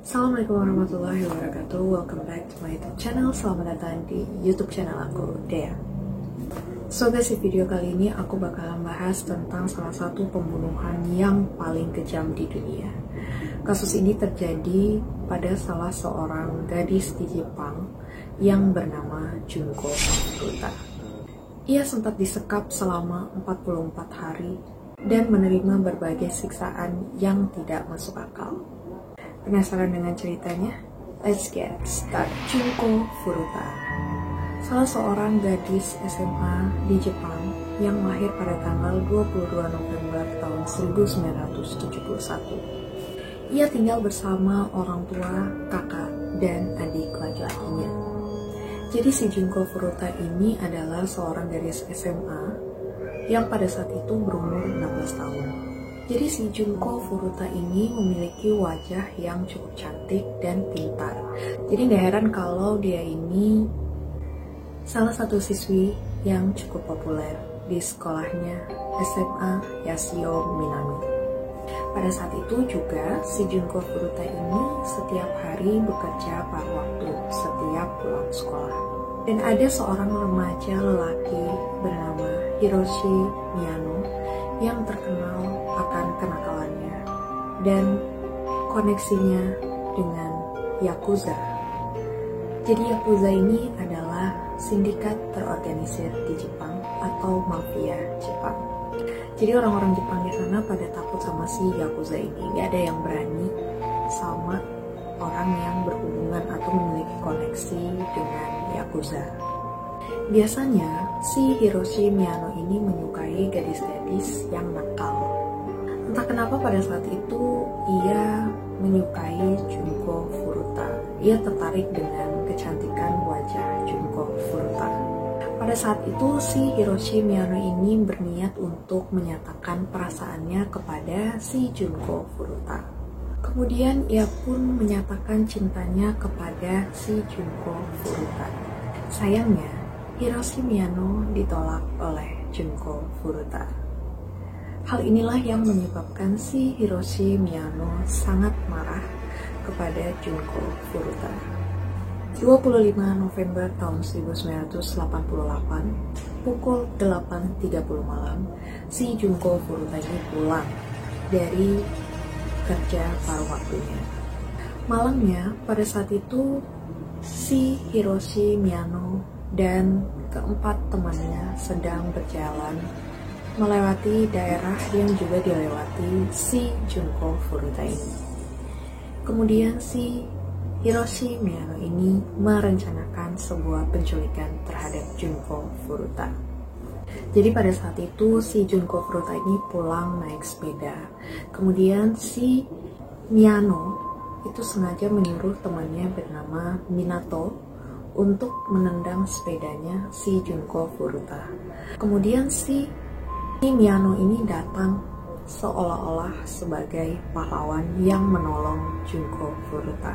Assalamualaikum warahmatullahi wabarakatuh. Welcome back to my YouTube channel. Selamat datang di YouTube channel aku, Dea. So guys, di video kali ini aku bakalan bahas tentang salah satu pembunuhan yang paling kejam di dunia. Kasus ini terjadi pada salah seorang gadis di Jepang yang bernama Junko Furuta. Ia sempat disekap selama 44 hari dan menerima berbagai siksaan yang tidak masuk akal. Penasaran dengan ceritanya? Let's get started. Junko Furuta, salah seorang gadis SMA di Jepang yang lahir pada tanggal 22 November tahun 1971. Ia tinggal bersama orang tua, kakak, dan adik laki-lakinya. Jadi si Junko Furuta ini adalah seorang gadis SMA yang pada saat itu berumur 16 tahun. Jadi si Junko Furuta ini memiliki wajah yang cukup cantik dan pintar. Jadi gak heran kalau dia ini salah satu siswi yang cukup populer di sekolahnya SMA Yasio Minami. Pada saat itu juga si Junko Furuta ini setiap hari bekerja pada waktu setiap pulang sekolah. Dan ada seorang remaja lelaki bernama Hiroshi Miyano yang terkenal akan kenakalannya dan koneksinya dengan Yakuza. Jadi Yakuza ini adalah sindikat terorganisir di Jepang atau mafia Jepang. Jadi orang-orang Jepang di sana pada takut sama si Yakuza ini. Gak ada yang berani sama orang yang berhubungan atau memiliki koneksi dengan Yakuza. Biasanya si Hiroshi Miyano ini menyukai gadis-gadis yang nakal. Entah kenapa pada saat itu ia menyukai Junko Furuta. Ia tertarik dengan kecantikan wajah Junko Furuta. Pada saat itu si Hiroshi Miyano ini berniat untuk menyatakan perasaannya kepada si Junko Furuta. Kemudian ia pun menyatakan cintanya kepada si Junko Furuta. Sayangnya Hiroshi Miyano ditolak oleh Junko Furuta. Hal inilah yang menyebabkan si Hiroshi Miyano sangat marah kepada Junko Furuta. 25 November tahun 1988, pukul 8.30 malam, si Junko Furuta ini pulang dari kerja paruh waktunya. Malamnya, pada saat itu, si Hiroshi Miyano dan keempat temannya sedang berjalan melewati daerah yang juga dilewati si Junko Furuta ini. Kemudian si Hiroshi Miyano ini merencanakan sebuah penculikan terhadap Junko Furuta. Jadi pada saat itu si Junko Furuta ini pulang naik sepeda. Kemudian si Miyano itu sengaja menyuruh temannya bernama Minato untuk menendang sepedanya si Junko Furuta. Kemudian si Miyano ini datang seolah-olah sebagai pahlawan yang menolong Junko Furuta.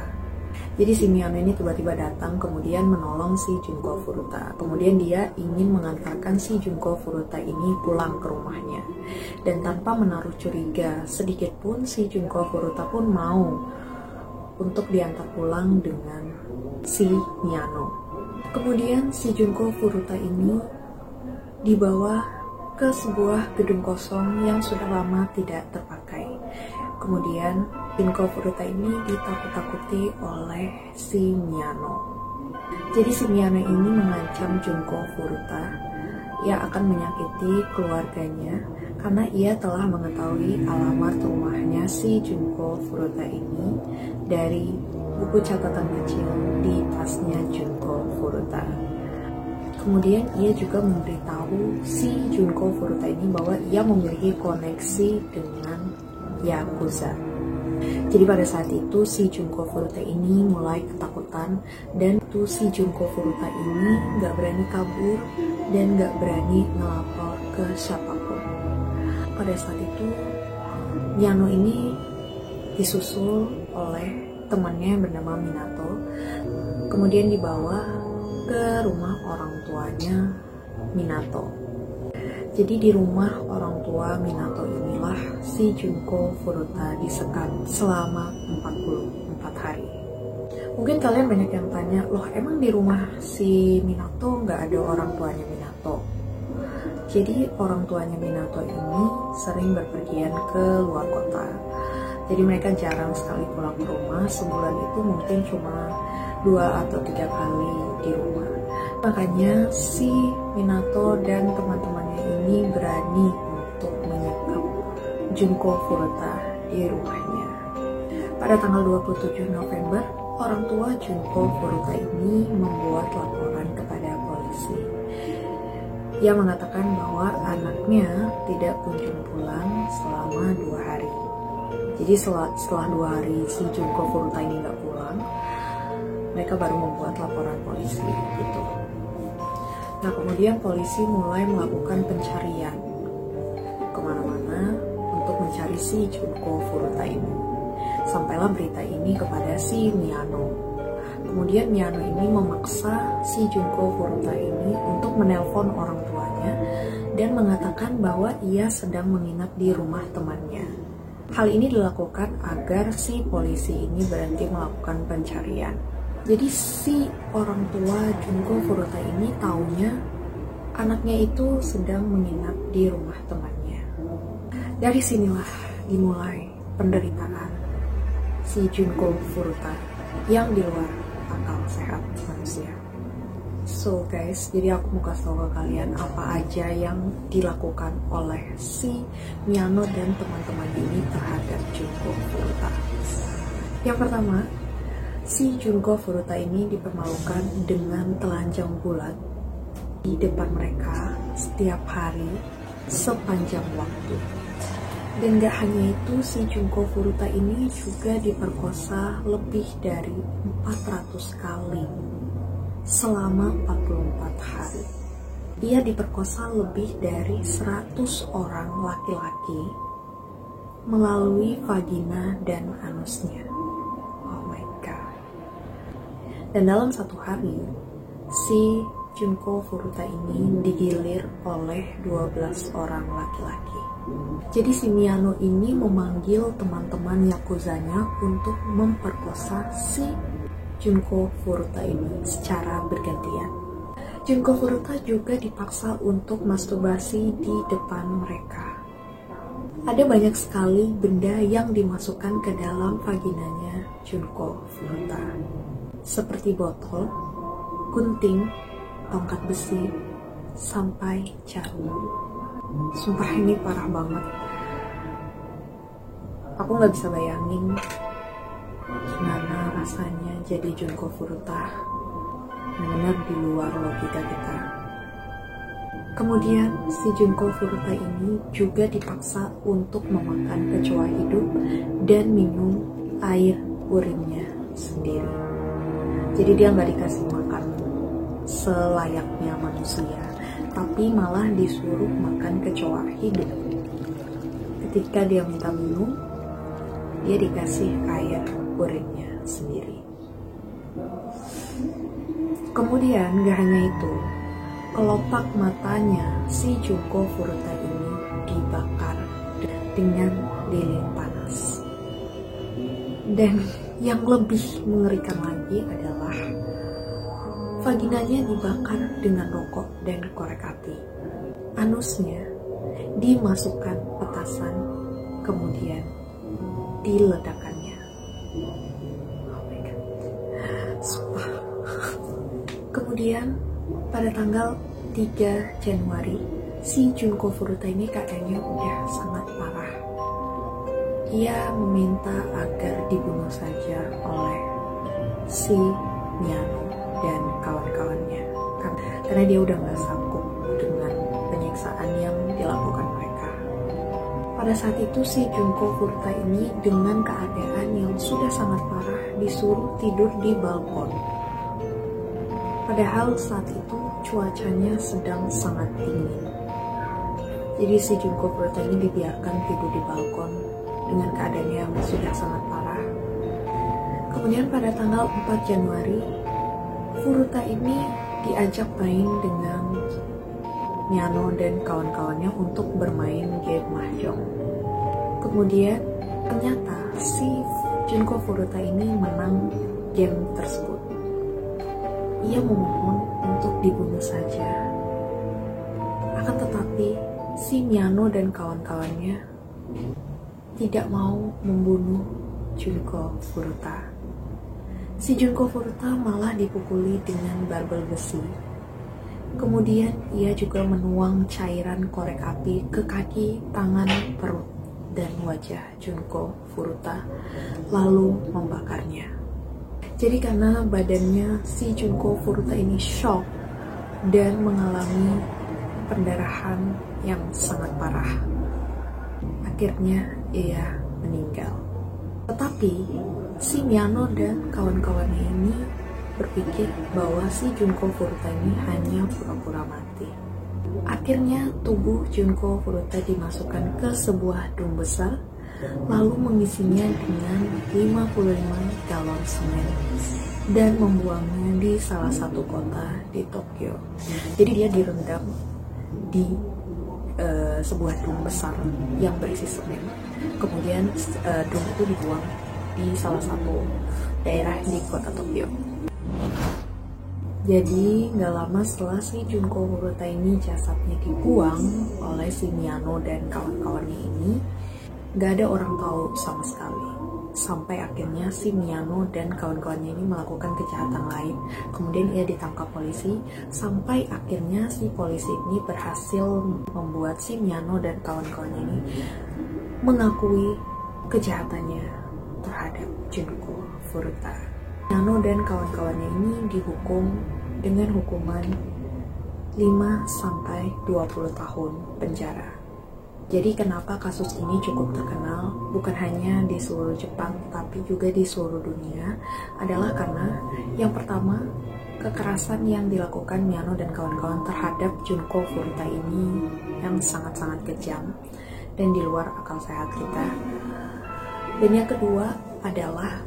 Jadi si Miyano ini tiba-tiba datang kemudian menolong si Junko Furuta. Kemudian dia ingin mengantarkan si Junko Furuta ini pulang ke rumahnya. Dan tanpa menaruh curiga sedikit pun, si Junko Furuta pun mau untuk diantar pulang dengan si Miyano. Kemudian si Junko Furuta ini dibawa ke sebuah gedung kosong yang sudah lama tidak terpakai. Kemudian Junko Furuta ini ditakut-takuti oleh si Miyano. Jadi si Miyano ini mengancam Junko Furuta ia akan menyakiti keluarganya karena ia telah mengetahui alamat rumahnya si Junko Furuta ini dari buku catatan kecil di tasnya Junko Furuta. Kemudian ia juga memberitahu si Junko Furuta ini bahwa ia memiliki koneksi dengan Yakuza. Jadi pada saat itu si Junko Furuta ini mulai ketakutan dan itu si Junko Furuta ini gak berani kabur dan gak berani ngelapor ke siapapun. Pada saat itu Miyano ini disusul oleh temannya yang bernama Minato, kemudian dibawa ke rumah orang tuanya Minato. Jadi di rumah orang tua Minato inilah si Junko Furuta disekap selama 44 hari. Mungkin kalian banyak yang tanya, loh emang di rumah si Minato nggak ada orang tuanya Minato? Jadi orang tuanya Minato ini sering berpergian ke luar kota. Jadi mereka jarang sekali pulang ke rumah, sebulan itu mungkin cuma 2 atau 3 kali di rumah. Makanya si Minato dan teman-temannya ini berani untuk menyekap Junko Furuta di rumahnya. Pada tanggal 27 November, orang tua Junko Furuta ini membuat laporan kepada polisi. Ia mengatakan bahwa anaknya tidak kunjung pulang selama 2 hari. Jadi setelah 2 hari si Junko Furuta ini nggak pulang, mereka baru membuat laporan polisi gitu. Nah kemudian polisi mulai melakukan pencarian kemana-mana untuk mencari si Junko Furuta ini. Sampailah berita ini kepada si Miyano. Kemudian Miyano ini memaksa si Junko Furuta ini untuk menelpon orang tuanya dan mengatakan bahwa ia sedang menginap di rumah temannya. Hal ini dilakukan agar si polisi ini berhenti melakukan pencarian. Jadi si orang tua Junko Furuta ini taunya anaknya itu sedang menginap di rumah temannya. Dari sinilah dimulai penderitaan si Junko Furuta yang di luar akal sehat manusia. So guys, jadi aku mau kasih tau ke kalian apa aja yang dilakukan oleh si Miyano dan teman-teman ini terhadap Junko Furuta. Yang pertama, si Junko Furuta ini dipermalukan dengan telanjang bulat di depan mereka setiap hari sepanjang waktu. Dan gak hanya itu, si Junko Furuta ini juga diperkosa lebih dari 400 kali selama 44 hari. Ia diperkosa lebih dari 100 orang laki-laki melalui vagina dan anusnya. Oh my god. Dan dalam satu hari, si Junko Furuta ini digilir oleh 12 orang laki-laki. Jadi si Miyano ini memanggil teman-teman Yakuzanya untuk memperkosa si Junko Furuta ini secara bergantian. Junko Furuta juga dipaksa untuk masturbasi di depan mereka. Ada banyak sekali benda yang dimasukkan ke dalam vaginanya Junko Furuta, seperti botol, gunting, tongkat besi, sampai jarum. Sumpah ini parah banget. Aku gak bisa bayangin gimana rasanya jadi Junko Furuta. Benar-benar di luar logika kita. Kemudian si Junko Furuta ini juga dipaksa untuk memakan kecoa hidup dan minum air urinnya sendiri. Jadi dia gak dikasih makan selayaknya manusia, tapi malah disuruh makan kecoa hidup. Ketika dia minta minum, dia dikasih air urinnya sendiri. Kemudian gak hanya itu, kelopak matanya si Junko Furuta ini dibakar dengan lilin panas. Dan yang lebih mengerikan lagi adalah vaginanya dibakar dengan rokok dan korek api. Anusnya dimasukkan petasan, kemudian diledakannya. Oh my god. Sumpah. Kemudian pada tanggal 3 Januari, si Junko Furuta ini keadaannya udah sangat parah. Ia meminta agar dibunuh saja oleh si Miyano dan kawan-kawannya, karena dia udah gak sanggup dengan penyiksaan yang dilakukan mereka. Pada saat itu si Junko Furuta ini dengan keadaan yang sudah sangat parah disuruh tidur di balkon. Padahal saat itu cuacanya sedang sangat dingin. Jadi si Junko Furuta ini dibiarkan tidur di balkon dengan keadaan yang sudah sangat parah. Kemudian pada tanggal 4 Januari, Furuta ini diajak main dengan Miyano dan kawan-kawannya untuk bermain game mahjong. Kemudian ternyata si Junko Furuta ini menang game tersebut. Ia memohon untuk dibunuh saja. Akan tetapi si Miyano dan kawan-kawannya tidak mau membunuh Junko Furuta. Si Junko Furuta malah dipukuli dengan barbel besi. Kemudian ia juga menuang cairan korek api ke kaki, tangan, perut, dan wajah Junko Furuta, lalu membakarnya. Jadi karena badannya si Junko Furuta ini shock dan mengalami pendarahan yang sangat parah, akhirnya ia meninggal. Tetapi si Miyano dan kawan-kawannya ini berpikir bahwa si Junko Furuta ini hanya pura-pura mati. Akhirnya tubuh Junko Furuta dimasukkan ke sebuah drum besar, lalu mengisinya dengan 55 galon semen dan membuangnya di salah satu kota di Tokyo. Jadi dia direndam di sebuah drum besar yang berisi semen. Kemudian drum itu dibuang di salah satu daerah di kota Tokyo. Jadi gak lama setelah si Junko Furuta ini jasadnya dibuang oleh si Miyano dan kawan-kawannya ini, gak ada orang tahu sama sekali. Sampai akhirnya si Miyano dan kawan-kawannya ini melakukan kejahatan lain. Kemudian ia ditangkap polisi. Sampai akhirnya si polisi ini berhasil membuat si Miyano dan kawan-kawannya ini mengakui kejahatannya terhadap Junko Furuta. Miyano dan kawan-kawannya ini dihukum dengan hukuman 5-20 tahun penjara. Jadi kenapa kasus ini cukup terkenal bukan hanya di seluruh Jepang tapi juga di seluruh dunia adalah karena yang pertama, kekerasan yang dilakukan Miyano dan kawan-kawan terhadap Junko Furuta ini yang sangat-sangat kejam dan di luar akal sehat kita. Dan yang kedua adalah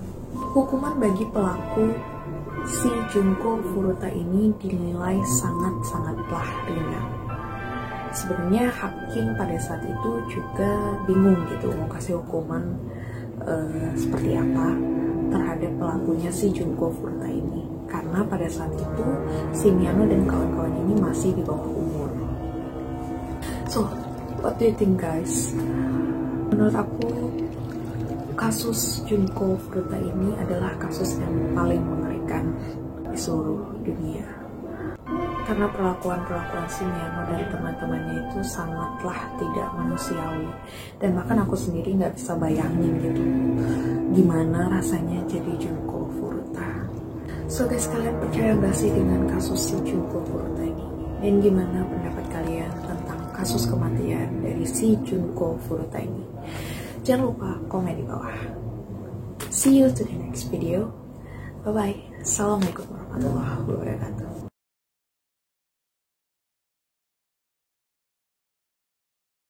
hukuman bagi pelaku si Junko Furuta ini dinilai sangat-sangatlah ringan. Sebenarnya hakim pada saat itu juga bingung gitu mau kasih hukuman seperti apa terhadap pelakunya si Junko Furuta ini, karena pada saat itu si Miyano dan kawan-kawan ini masih di bawah umur. So, what do you think guys? Menurut aku kasus Junko Furuta ini adalah kasus yang paling mengerikan di seluruh dunia. Karena perlakuan si Miyano dan teman-temannya itu sangatlah tidak manusiawi. Dan bahkan aku sendiri nggak bisa bayangin gitu gimana rasanya jadi Junko Furuta. So guys, kalian percaya nggak sih dengan kasus si Junko Furuta ini? Dan gimana pendapat kalian tentang kasus kematian dari si Junko Furuta ini? Jangan lupa komen di bawah. See you to the next video. Bye bye. Assalamualaikum warahmatullahi wabarakatuh.